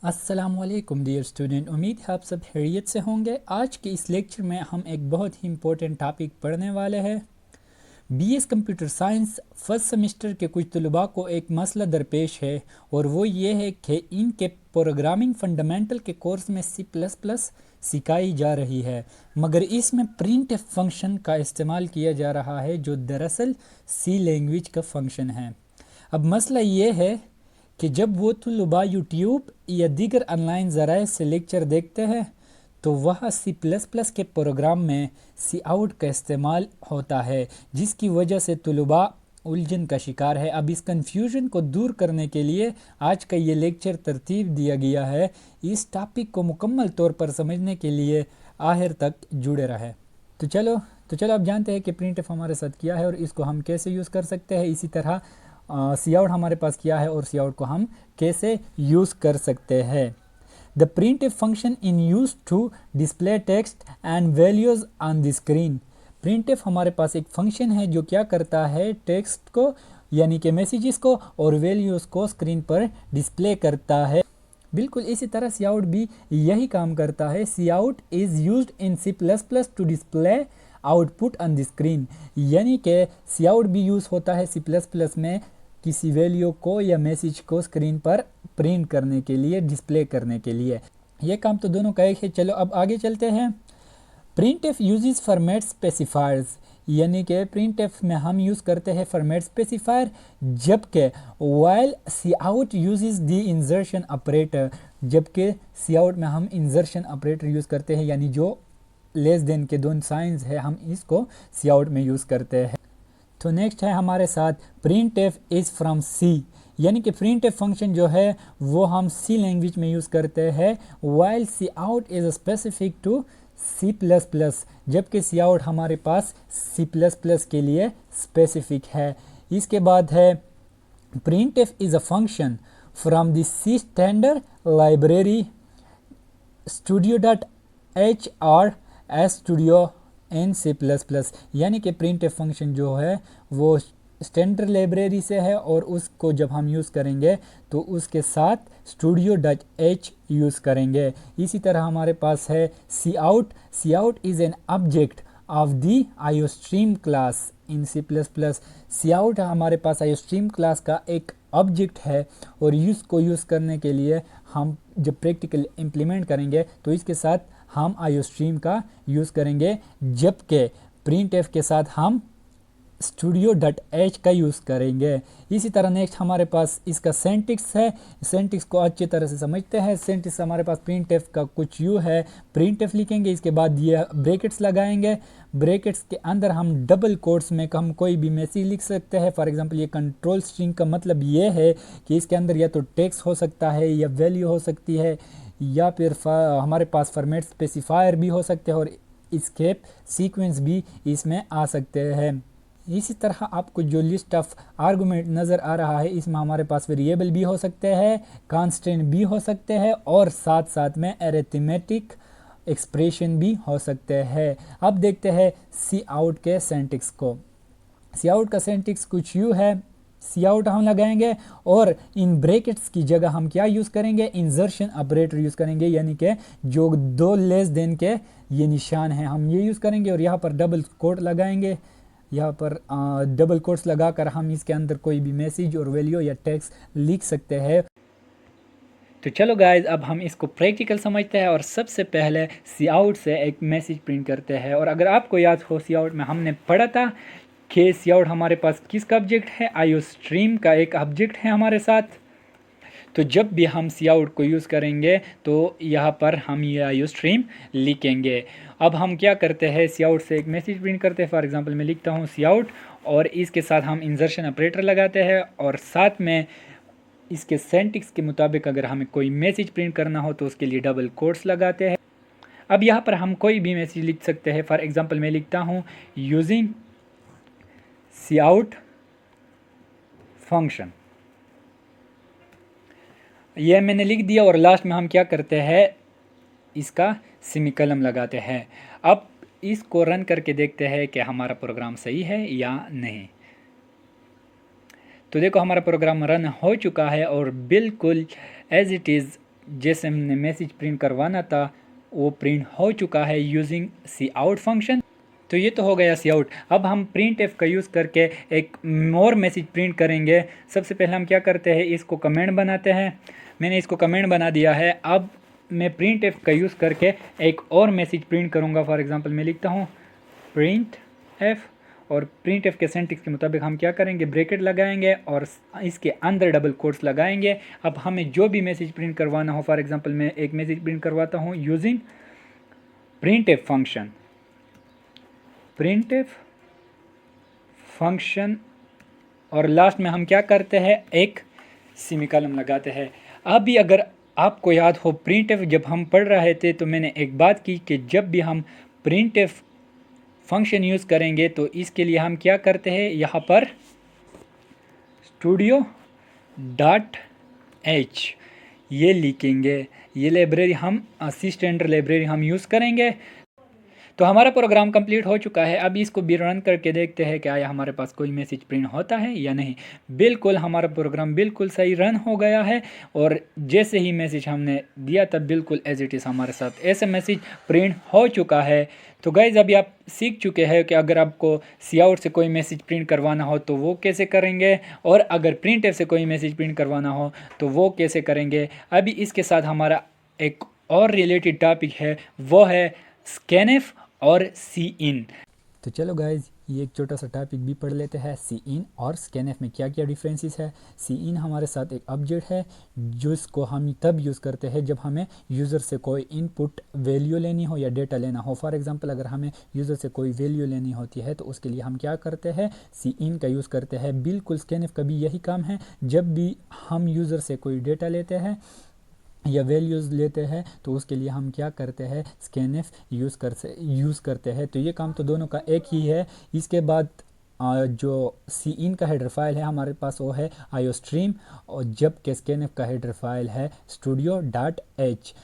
अस्सलामुअलैकुम dear student, उम्मीद है आप सब खैरियत से होंगे। आज के इस लेक्चर में हम एक बहुत ही इम्पोर्टेंट टॉपिक पढ़ने वाले हैं। BS computer science first semester के कुछ तलबा को एक मसला दरपेश है और वो ये है कि इनके प्रोग्रामिंग फंडामेंटल के कोर्स में सी प्लस प्लस सिखाई जा रही है, मगर इसमें प्रिंट फंक्शन का इस्तेमाल किया जा रहा है जो दरअसल सी लैंग्वेज का फंक्शन है। अब मसला ये है कि जब वो तलबा यूट्यूब या दीगर ऑनलाइन ज़राए से लेक्चर देखते हैं तो वह सी प्लस प्लस के प्रोग्राम में सी आउट का इस्तेमाल होता है, जिसकी वजह से तलबा उलझन का शिकार है। अब इस कन्फ्यूजन को दूर करने के लिए आज का ये लेक्चर तरतीब दिया गया है। इस टॉपिक को मुकम्मल तौर पर समझने के लिए आखिर तक जुड़े रहे। तो चलो अब जानते हैं कि प्रिंट एफ हमारे साथ क्या है और इसको हम कैसे यूज़ कर सकते हैं। इसी तरह सी आउट हमारे पास क्या है और सी आउट को हम कैसे यूज़ कर सकते हैं। The printf function in use to display text and values on the screen। printf हमारे पास एक फंक्शन है जो क्या करता है, टेक्स्ट को यानी कि मैसेजेस को और वैल्यूज़ को स्क्रीन पर डिस्प्ले करता है। बिल्कुल इसी तरह सी आउट भी यही काम करता है। Cout is used in C plus plus to display output on the screen, यानी कि सी आउट भी यूज़ होता है सी प्लस प्लस में किसी वैल्यू को या मैसेज को स्क्रीन पर प्रिंट करने के लिए, डिस्प्ले करने के लिए। ये काम तो दोनों का एक है। चलो अब आगे चलते हैं। Printf uses format specifiers, यानी कि प्रिंट एफ में हम यूज़ करते हैं फॉर्मेट स्पेसिफायर, जबकि while cout uses the insertion operator, जबकि सी आउट में हम इंसर्शन ऑपरेटर यूज़ करते हैं, यानी जो लेस देन के दोनों साइंस है हम इसको सी आउट में यूज़ करते हैं। तो नेक्स्ट है हमारे साथ प्रिंट एफ इज़ फ्रॉम सी, यानी कि प्रिंट एफ फंक्शन जो है वो हम सी लैंग्वेज में यूज़ करते हैं। While cout is specific to C plus plus, जबकि सी आउट हमारे पास सी प्लस प्लस के लिए स्पेसिफिक है। इसके बाद है printf is a function from the C standard library studio dot H or S studio in C plus plus, यानी कि प्रिंट एफ फंक्शन जो है वो स्टैंडर्ड लाइब्रेरी से है और उसको जब हम यूज़ करेंगे तो उसके साथ स्टूडियो डॉट एच यूज़ करेंगे। इसी तरह हमारे पास है cout. Cout is an object of the iostream class in C plus plus. Cout हमारे पास आईओस्ट्रीम क्लास का एक ऑब्जेक्ट है और इसको यूज़ करने के लिए हम जब प्रैक्टिकल इम्प्लीमेंट करेंगे तो इसके साथ हम आईओस्ट्रीम का यूज़ करेंगे, जबकि प्रिंट एफ के साथ हम स्टूडियो डॉट एच का यूज़ करेंगे। इसी तरह नेक्स्ट हमारे पास इसका सेंटिक्स है। सेंटिक्स को अच्छी तरह से समझते हैं। सेंटिक्स हमारे पास प्रिंट एफ का कुछ यू है, प्रिंट एफ लिखेंगे, इसके बाद ये ब्रैकेट्स लगाएंगे, ब्रैकेट्स के अंदर हम डबल कोट्स में हम कोई भी मैसेज लिख सकते हैं। फॉर एग्जांपल ये कंट्रोल स्ट्रिंग का मतलब ये है कि इसके अंदर या तो टेक्स्ट हो सकता है या वैल्यू हो सकती है या फिर हमारे पास फॉर्मेट स्पेसिफायर भी हो सकते हैं और एस्केप सीक्वेंस भी इसमें आ सकते हैं। इसी तरह आपको जो लिस्ट ऑफ आर्गुमेंट नज़र आ रहा है इसमें हमारे पास वेरिएबल भी हो सकते हैं, कांस्टेंट भी हो सकते हैं और साथ साथ में अरिथमेटिक एक्सप्रेशन भी हो सकते हैं। अब देखते हैं सी आउट के सेंटिक्स को। सी आउट का सेंटिक्स कुछ यू है। सी आउट हम लगाएंगे और इन ब्रैकेट्स की जगह हम क्या यूज़ करेंगे, इंसर्शन ऑपरेटर यूज़ करेंगे, यानी कि जो दो लेस देन के ये निशान हैं हम ये यूज़ करेंगे और यहाँ पर डबल कोट लगाएंगे। यहाँ पर डबल कोट्स लगाकर हम इसके अंदर कोई भी मैसेज और वैल्यू या टेक्स्ट लिख सकते हैं। तो चलो गाइज अब हम इसको प्रैक्टिकल समझते हैं और सबसे पहले सी आउट से एक मैसेज प्रिंट करते हैं। और अगर आपको याद हो सी आउट में हमने पढ़ा था कि सी आउट हमारे पास किसका ऑब्जेक्ट है, आईओ स्ट्रीम का एक ऑब्जेक्ट है हमारे साथ। तो जब भी हम सी आउट को यूज़ करेंगे तो यहाँ पर हम ये आईओ स्ट्रीम लिखेंगे। अब हम क्या करते हैं, सी आउट से एक मैसेज प्रिंट करते हैं। फॉर एग्जांपल मैं लिखता हूँ सी आउट और इसके साथ हम इंसर्शन ऑपरेटर लगाते हैं और साथ में इसके सेंटिक्स के मुताबिक अगर हमें कोई मैसेज प्रिंट करना हो तो उसके लिए डबल कोट्स लगाते हैं। अब यहाँ पर हम कोई भी मैसेज लिख सकते हैं। फॉर एग्जांपल मैं लिखता हूँ यूजिंग सी आउट फंक्शन, ये मैंने लिख दिया और लास्ट में हम क्या करते हैं, इसका सेमीकोलन लगाते हैं। अब इसको रन करके देखते हैं कि हमारा प्रोग्राम सही है या नहीं। तो देखो हमारा प्रोग्राम रन हो चुका है और बिल्कुल एज इट इज़ जैसे हमने मैसेज प्रिंट करवाना था वो प्रिंट हो चुका है यूजिंग सी आउट फंक्शन। तो ये तो हो गया सी आउट। अब हम प्रिंट एफ का यूज़ करके एक मोर मैसेज प्रिंट करेंगे। सबसे पहले हम क्या करते हैं, इसको कमेंट बनाते हैं। मैंने इसको कमेंट बना दिया है। अब मैं प्रिंट एफ का यूज़ करके एक और मैसेज प्रिंट करूँगा। फॉर एग्जांपल मैं लिखता हूँ प्रिंट एफ, और प्रिंट एफ के सेंटेक्स के मुताबिक हम क्या करेंगे, ब्रैकेट लगाएंगे और इसके अंदर डबल कोट्स लगाएंगे। अब हमें जो भी मैसेज प्रिंट करवाना हो, फॉर एग्जांपल मैं एक मैसेज प्रिंट करवाता हूँ using print F function, print F function, और लास्ट में हम क्या करते हैं, एक सेमीकोलन लगाते हैं। अभी अगर आपको याद हो प्रिंट एफ जब हम पढ़ रहे थे तो मैंने एक बात की कि जब भी हम प्रिंट एफ फंक्शन यूज़ करेंगे तो इसके लिए हम क्या करते हैं, यहाँ पर स्टूडियो डॉट एच ये लिखेंगे। ये लाइब्रेरी हम सी स्टैंडर्ड लाइब्रेरी हम यूज़ करेंगे। तो हमारा प्रोग्राम कंप्लीट हो चुका है। अब इसको भी रन करके देखते हैं क्या हमारे पास कोई मैसेज प्रिंट होता है या नहीं। बिल्कुल हमारा प्रोग्राम बिल्कुल सही रन हो गया है, और जैसे ही मैसेज हमने दिया तब बिल्कुल एज इट इज़ हमारे साथ ऐसे मैसेज प्रिंट हो चुका है। तो गाइज़ अभी आप सीख चुके हैं कि अगर आपको सी आउट से कोई मैसेज प्रिंट करवाना हो तो वो कैसे करेंगे, और अगर प्रिंट एफ से कोई मैसेज प्रिंट करवाना हो तो वो कैसे करेंगे। अभी इसके साथ हमारा एक और रिलेटेड टॉपिक है, वो है स्कैनएफ और सी इन। तो चलो गाइज ये एक छोटा सा टॉपिक भी पढ़ लेते हैं, सी इन और स्कैनएफ में क्या क्या डिफरेंसेस है। सी इन हमारे साथ एक ऑब्जेक्ट है जिसको हम तब यूज़ करते हैं जब हमें यूज़र से कोई इनपुट वैल्यू लेनी हो या डेटा लेना हो। फॉर एग्जांपल अगर हमें यूज़र से कोई वैल्यू लेनी होती है तो उसके लिए हम क्या करते हैं, सी इन का यूज़ करते हैं। बिल्कुल स्कैनएफ का भी यही काम है। जब भी हम यूज़र से कोई डेटा लेते हैं या वैल्यूज़ लेते हैं तो उसके लिए हम क्या करते हैं, स्कैनएफ यूज़ करते हैं। तो ये काम तो दोनों का एक ही है। इसके बाद जो सी इन का हेडर फाइल है हमारे पास वो है आईओ स्ट्रीम, और जबकि स्कैनएफ का हेडर फाइल है स्टूडियो डॉट एच।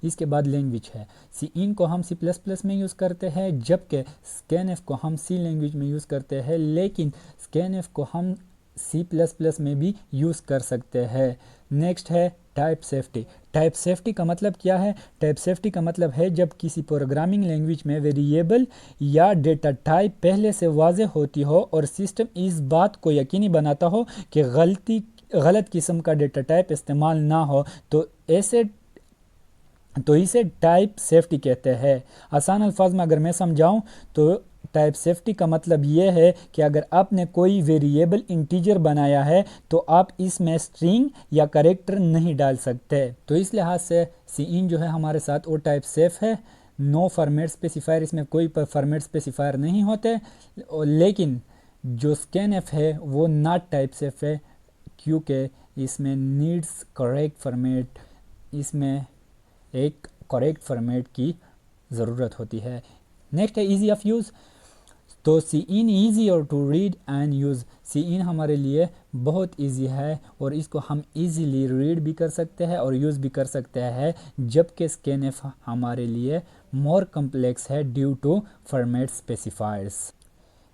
इसके बाद लैंग्वेज है, सी इन को हम सी प्लस प्लस में यूज़ करते हैं जबकि स्कैनएफ को हम सी लैंग्वेज में यूज़ करते हैं, लेकिन स्कैनएफ को हम सी प्लस प्लस में भी यूज़ कर सकते हैं। नेक्स्ट है टाइप सेफ्टी। टाइप सेफ्टी का मतलब क्या है, टाइप सेफ्टी का मतलब है जब किसी प्रोग्रामिंग लैंग्वेज में वेरिएबल या डेटा टाइप पहले से वाज़ेह होती हो और सिस्टम इस बात को यकीनी बनाता हो कि गलत किस्म का डेटा टाइप इस्तेमाल ना हो, तो इसे टाइप सेफ्टी कहते हैं। आसान अल्फाज में अगर मैं समझाऊं तो टाइप सेफ्टी का मतलब ये है कि अगर आपने कोई वेरिएबल इंटीजर बनाया है तो आप इसमें स्ट्रिंग या कैरेक्टर नहीं डाल सकते। तो इस लिहाज से सी इन जो है हमारे साथ वो टाइप सेफ है। नो फॉर्मेट स्पेसिफायर, इसमें कोई फॉर्मेट स्पेसिफायर नहीं होते। लेकिन जो स्कैनएफ है वो नॉट टाइप सेफ है क्योंकि इसमें नीड्स करेक्ट फॉर्मेट, इसमें एक करेक्ट फॉर्मेट की ज़रूरत होती है। नेक्स्ट है ईजी ऑफ यूज़। तो सी इन ईजी और टू रीड एंड यूज़। सी इन हमारे लिए बहुत इजी है और इसको हम इजीली रीड भी कर सकते हैं और यूज़ भी कर सकते हैं, जबकि स्कैनएफ हमारे लिए मोर कम्प्लेक्स है ड्यू टू फॉर्मेट स्पेसिफायर्स।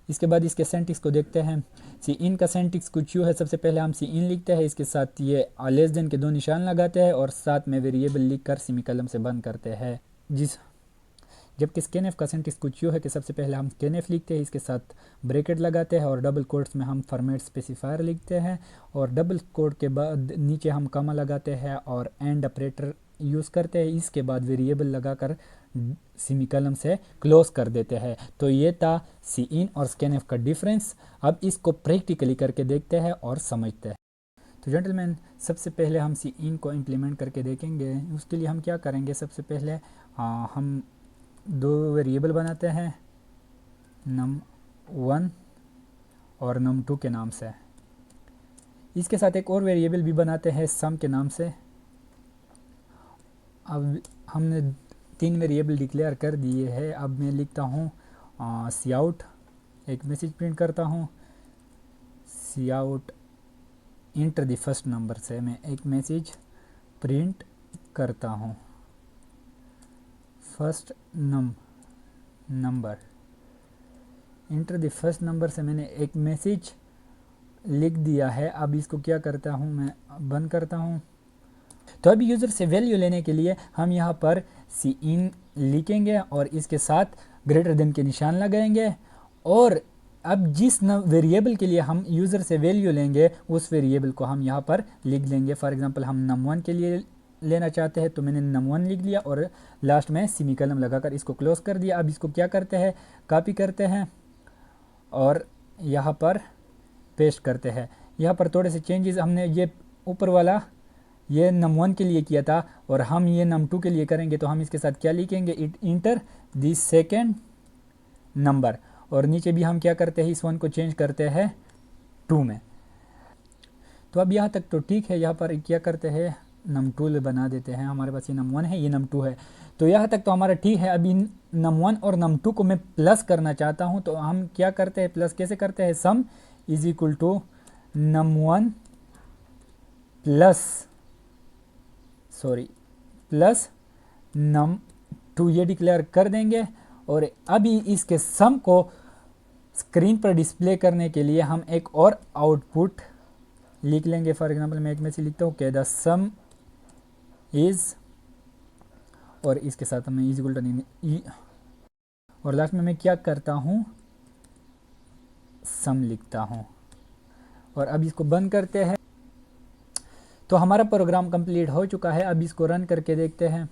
इसके बाद इसके सेंटिक्स को देखते हैं। सी इन का सेंटिक्स कुछ यूँ है, सबसे पहले हम सी इन लिखते हैं, इसके साथ ये लेस देन के 2 निशान लगाते हैं और साथ में वेरिएबल लिखकर सेमीकोलन से बंद करते हैं। जबकि स्कैनएफ का सेंटिक्स कुछ यूँ है कि सबसे पहले हम स्कैनएफ लिखते हैं, इसके साथ ब्रैकेट लगाते हैं और डबल कोट्स में हम फॉर्मेट स्पेसिफायर लिखते हैं, और डबल कोट के बाद नीचे हम कॉमा लगाते हैं और एंड ऑपरेटर यूज़ करते हैं। इसके बाद वेरिएबल लगाकर सेमीकोलन से क्लोज कर देते हैं। तो ये था सी इन और स्कैनएफ का डिफरेंस। अब इसको प्रैक्टिकली करके देखते हैं और समझते हैं। तो जेंटलमैन, सबसे पहले हम सी इन को इम्प्लीमेंट करके देखेंगे। उसके लिए हम क्या करेंगे, सबसे पहले हम 2 वेरिएबल बनाते हैं, num1 और num2 के नाम से। इसके साथ एक और वेरिएबल भी बनाते हैं सम के नाम से। अब हमने 3 वेरिएबल डिक्लेयर कर दिए हैं। अब मैं लिखता हूँ सी आउट, एक मैसेज प्रिंट करता हूँ cout enter the first number से मैं एक मैसेज प्रिंट करता हूँ, first number. Enter the first number से मैंने एक मैसेज लिख दिया है। अब इसको क्या करता हूँ, मैं बंद करता हूँ तो अभी यूज़र से वैल्यू लेने के लिए हम यहाँ पर सी इन लिखेंगे और इसके साथ ग्रेटर देन के निशान लगाएंगे, और अब जिस वेरिएबल के लिए हम यूज़र से वैल्यू लेंगे उस वेरिएबल को हम यहाँ पर लिख लेंगे। फॉर एग्जांपल हम num1 के लिए लेना चाहते हैं तो मैंने num1 लिख लिया और लास्ट में सेमीकोलन लगाकर इसको क्लोज कर दिया। अब इसको क्या करते हैं, कॉपी करते हैं और यहाँ पर पेस्ट करते हैं। यहाँ पर थोड़े से चेंजेस हमने ये ऊपर वाला ये num1 के लिए किया था और हम ये num2 के लिए करेंगे, तो हम इसके साथ क्या लिखेंगे, it inter this second number, और नीचे भी हम क्या करते हैं, इस 1 को चेंज करते हैं 2 में। तो अब यहाँ तक तो ठीक है। यहाँ पर क्या करते हैं, num2 बना देते हैं। हमारे पास ये num1 है, ये num2 है, तो यहाँ तक तो हमारा ठीक है। अभी num1 और num2 को मैं प्लस करना चाहता हूँ, तो हम क्या करते हैं, प्लस कैसे करते हैं, sum is equal to num1 plus num2 ये डिक्लेयर कर देंगे। और अभी इसके सम को स्क्रीन पर डिस्प्ले करने के लिए हम एक और आउटपुट लिख लेंगे। फॉर एग्जांपल मैं एक में से लिखता हूँ कि द सम इज, और इसके साथ मैं इज इक्वल टू और लास्ट में मैं क्या करता हूँ, सम लिखता हूँ। और अब इसको बंद करते हैं। तो हमारा प्रोग्राम कंप्लीट हो चुका है। अब इसको रन करके देखते हैं।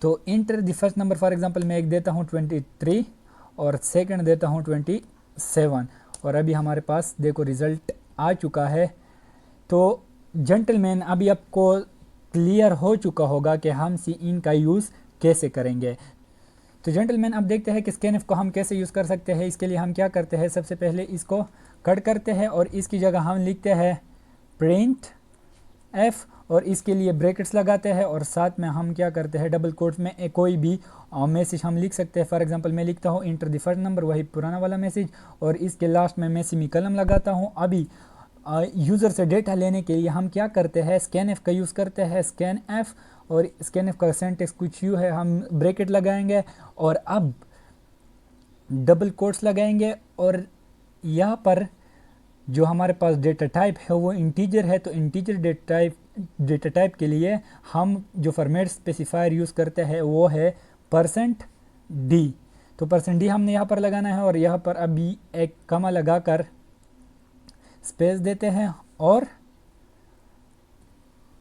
तो inter the first number, for example मैं एक देता हूँ 23 और सेकंड देता हूँ 27, और अभी हमारे पास देखो रिज़ल्ट आ चुका है। तो जेंटलमैन अभी आपको क्लियर हो चुका होगा कि हम सी इन का यूज़ कैसे करेंगे। तो जेंटलमैन अब देखते हैं कि स्कैनफ को हम कैसे यूज़ कर सकते हैं। इसके लिए हम क्या करते हैं, सबसे पहले इसको कट करते हैं और इसकी जगह हम लिखते हैं प्रिंट एफ, और इसके लिए ब्रैकेट्स लगाते हैं और साथ में हम क्या करते हैं, डबल कोट्स में कोई भी मैसेज हम लिख सकते हैं। फॉर एग्जांपल मैं लिखता हूँ इंटर द फर्स्ट नंबर, वही पुराना वाला मैसेज, और इसके लास्ट में मैं सेमीकोलन लगाता हूँ। अभी यूज़र से डेटा लेने के लिए हम क्या करते हैं, स्कैनफ का यूज़ करते हैं, स्कैन एफ, और स्कैनफ का सिंटैक्स कुछ यूँ है, हम ब्रैकेट लगाएंगे और अब डबल कोट्स लगाएंगे, और यहाँ पर जो हमारे पास डेटा टाइप है वो इंटीजर है। तो इंटीजर डेटा टाइप के लिए हम जो फॉर्मेट स्पेसिफायर यूज़ करते हैं वो है %d। तो %d हमने यहाँ पर लगाना है और यहाँ पर अभी एक कमा लगाकर स्पेस देते हैं और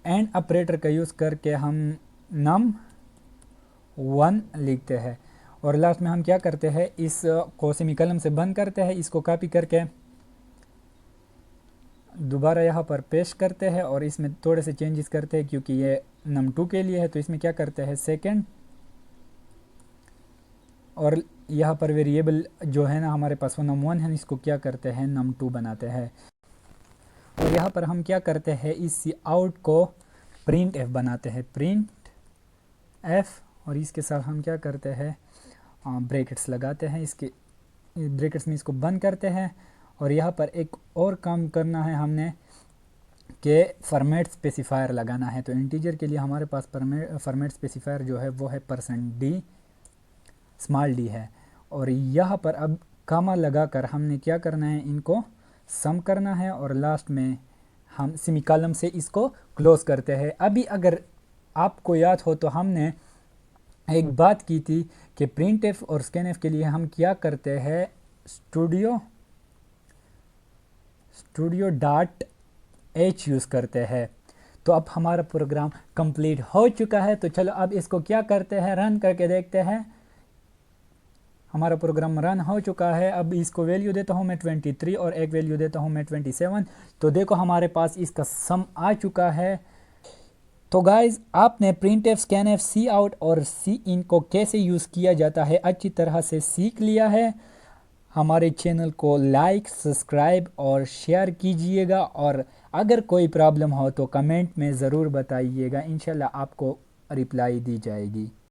एंड ऑपरेटर का यूज़ करके हम num1 लिखते हैं, और लास्ट में हम क्या करते हैं, इस को सेमीकोलन से बंद करते हैं, इसको कॉपी करके दोबारा यहाँ पर पेस्ट करते हैं और इसमें थोड़े से चेंजेस करते हैं क्योंकि ये num2 के लिए है। तो इसमें क्या करते हैं, सेकंड, और यहाँ पर वेरिएबल जो है ना हमारे पास वो num1 है, इसको क्या करते हैं, num2 बनाते हैं। और यहाँ पर हम क्या करते हैं, इस आउट को प्रिंट एफ बनाते हैं, प्रिंट एफ, और इसके साथ हम क्या करते हैं, ब्रैकेट्स लगाते हैं, इसके ब्रैकेट्स में इसको बंद करते हैं। और यहाँ पर एक और काम करना है हमने कि फॉर्मेट स्पेसिफायर लगाना है। तो इंटीजर के लिए हमारे पास फॉर्मेट स्पेसिफायर जो है वो है %d स्मॉल d है, और यहाँ पर अब कामा लगाकर हमने क्या करना है, इनको सम करना है और लास्ट में हम सेमीकोलन से इसको क्लोज करते हैं। अभी अगर आपको याद हो तो हमने एक बात की थी कि प्रिंट एफ और स्कैन एफ के लिए हम क्या करते हैं, studio.h यूज़ करते हैं। तो अब हमारा प्रोग्राम कंप्लीट हो चुका है। तो चलो अब इसको क्या करते हैं, रन करके देखते हैं। हमारा प्रोग्राम रन हो चुका है। अब इसको वैल्यू देता हूँ मैं 23 और एक वैल्यू देता हूँ मैं 27। तो देखो हमारे पास इसका सम आ चुका है। तो गाइज़ आपने प्रिंट एफ, स्कैन एफ, सी आउट और सी इन को कैसे यूज़ किया जाता है अच्छी तरह से सीख लिया है। हमारे चैनल को लाइक, सब्सक्राइब और शेयर कीजिएगा, और अगर कोई प्रॉब्लम हो तो कमेंट में ज़रूर बताइएगा, इंशाल्लाह आपको रिप्लाई दी जाएगी।